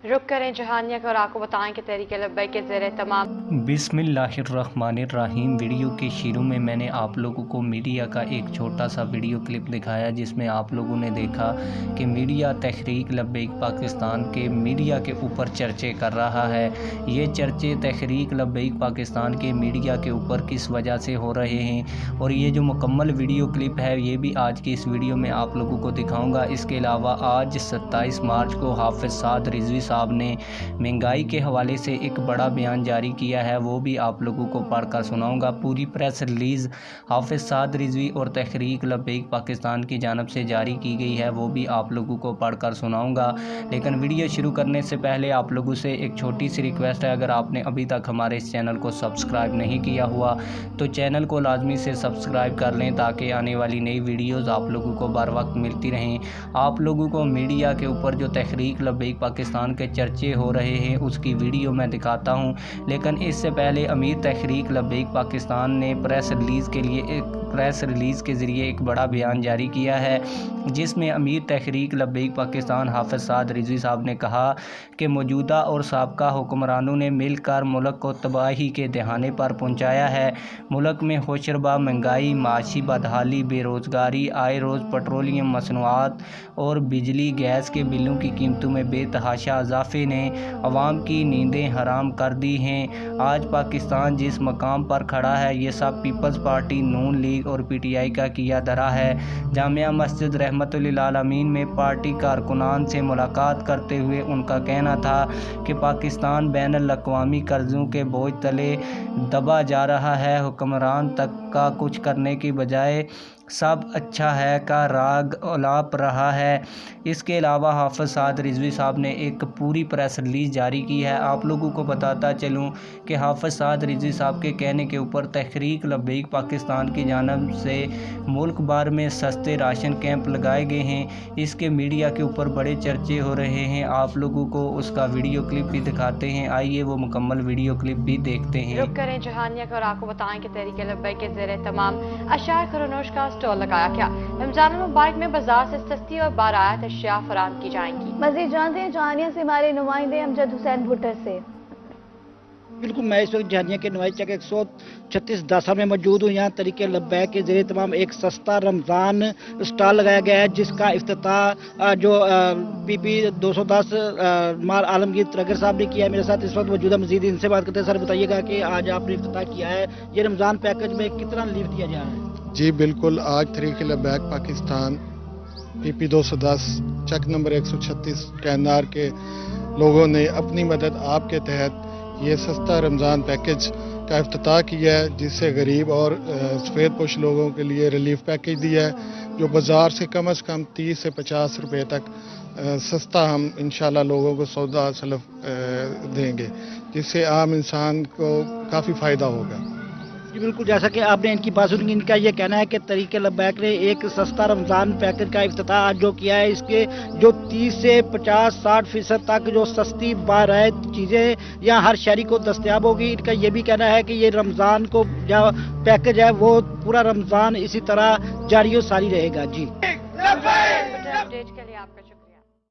रुक करें जहानिया को और आपको बताएं कि तहरीक लब्बैक के ज़ेरे तमाम। बिस्मिल्लाहिर्रहमानिर्रहीम। वीडियो के शुरू में मैंने आप लोगों को मीडिया का एक छोटा सा वीडियो क्लिप दिखाया जिसमें आप लोगों ने देखा कि मीडिया तहरीक लब्बैक पाकिस्तान के मीडिया के ऊपर चर्चे कर रहा है। ये चर्चे तहरीक लब्बैक पाकिस्तान के मीडिया के ऊपर किस वजह से हो रहे हैं और ये जो मुकम्मल वीडियो क्लिप है ये भी आज की इस वीडियो में आप लोगों को दिखाऊँगा। इसके अलावा आज 27 मार्च को हाफिज़ साद रिजवी साहब ने महंगाई के हवाले से एक बड़ा बयान जारी किया है, वो भी आप लोगों को पढ़कर सुनाऊंगा। पूरी प्रेस रिलीज़ हाफिज़ साद रिजवी और तहरीक लब्बैक पाकिस्तान की जानिब से जारी की गई है, वो भी आप लोगों को पढ़कर सुनाऊंगा। लेकिन वीडियो शुरू करने से पहले आप लोगों से एक छोटी सी रिक्वेस्ट है, अगर आपने अभी तक हमारे इस चैनल को सब्सक्राइब नहीं किया हुआ तो चैनल को लाजमी से सब्सक्राइब कर लें ताकि आने वाली नई वीडियोज़ आप लोगों को बर वक्त मिलती रहें। आप लोगों को मीडिया के ऊपर जो तहरीक लब्बैक पाकिस्तान के चर्चे हो रहे हैं उसकी वीडियो मैं दिखाता हूं, लेकिन इससे पहले अमीर तहरीक लब्बैक पाकिस्तान ने प्रेस रिलीज़ के ज़रिए एक बड़ा बयान जारी किया है जिसमें अमीर तहरीक लब्बैक पाकिस्तान हाफिज़ साद रिजवी साहब ने कहा कि मौजूदा और साबका हुक्मरानों ने मिलकर मुल्क को तबाही के दहाने पर पहुंचाया है। मुल्क में होशरबा महंगाई, माशी बदहाली, बेरोज़गारी, आए रोज़ पेट्रोलियम मसनूआत और बिजली गैस के बिलों की कीमतों में बेतहाशा इजाफे ने अवाम की नींदें हराम कर दी हैं। आज पाकिस्तान जिस मकाम पर खड़ा है ये सब पीपल्स पार्टी, नून लीग और पीटीआई का किया धरा है। जामिया मस्जिद रहमतुल्लिल आलमीन में पार्टी कारकुनान से मुलाकात करते हुए उनका कहना था कि पाकिस्तान बैनुल अक़वामी कर्ज़ों के बोझ तले दबा जा रहा है। हुक्मरान तक का कुछ करने की बजाय सब अच्छा है का राग अलाप रहा है। इसके अलावा हाफिज़ साद रिजवी साहब ने एक पूरी प्रेस रिलीज़ जारी की है। आप लोगों को बताता चलूं कि हाफिज़ साद रिजवी साहब के कहने के ऊपर तहरीक लब्बैक पाकिस्तान की जानिब से मुल्क भर में सस्ते राशन कैंप लगाए गए हैं। इसके मीडिया के ऊपर बड़े चर्चे हो रहे हैं। आप लोगों को उसका वीडियो क्लिप भी दिखाते हैं, आइए वो मुकम्मल वीडियो क्लिप भी देखते हैं। रुक करें जहानिया को और आपको बताएं कि तहरीक लब्बैक के ज़ेरे तमाम अशार खरोनोश का स्टॉल लगाया गया। रमजान मुबारक में बाजार से सस्ती और बारात अशिया फराहम की जाएंगी। मज़ीद जानते हैं जहानिया से हमारे नुमाइंदे अमजद हुसैन भुट्टर से। बिल्कुल, मैं इस वक्त जहानिया के नुमाइश चक 136 दासा में मौजूद हूँ। यहाँ तहरीक लब्बैक के ज़रिए तमाम एक सस्ता रमज़ान स्टॉल लगाया गया है जिसका इफ्तिताह जो PP 210 मार आलमगीर तरगर साहब ने किया है। मेरे साथ इस वक्त मौजूदा मजीद इनसे बात करते हैं। सर बताइएगा कि आज आपने इफ्तिताह किया है, ये रमज़ान पैकेज में कितना रिलीफ दिया जा रहा है? जी बिल्कुल, आज तहरीक लब्बैक पाकिस्तान PP 210 चक नंबर 136 कैनार के लोगों ने अपनी मदद आपके तहत ये सस्ता रमज़ान पैकेज का इफ्तिताह किया है जिससे गरीब और सफ़ेद पोश लोगों के लिए रिलीफ पैकेज दिया है जो बाज़ार से कम 30 से 50 रुपए तक सस्ता हम इंशाल्लाह लोगों को सौदा सलफ देंगे जिससे आम इंसान को काफ़ी फ़ायदा होगा। जी बिल्कुल, जैसा कि आपने इनकी बात सुनी, इनका ये कहना है कि तहरीक लब्बैक ने एक सस्ता रमज़ान पैकेज का इफ्तिताह आज जो किया है इसके जो 30 से 50-60% तक जो सस्ती बारह चीज़ें यहाँ हर शहरी को दस्तयाब होगी। इनका ये भी कहना है कि ये रमज़ान को जो पैकेज है वो पूरा रमज़ान इसी तरह जारी और सारी रहेगा। जी अपडेट के लिए आपका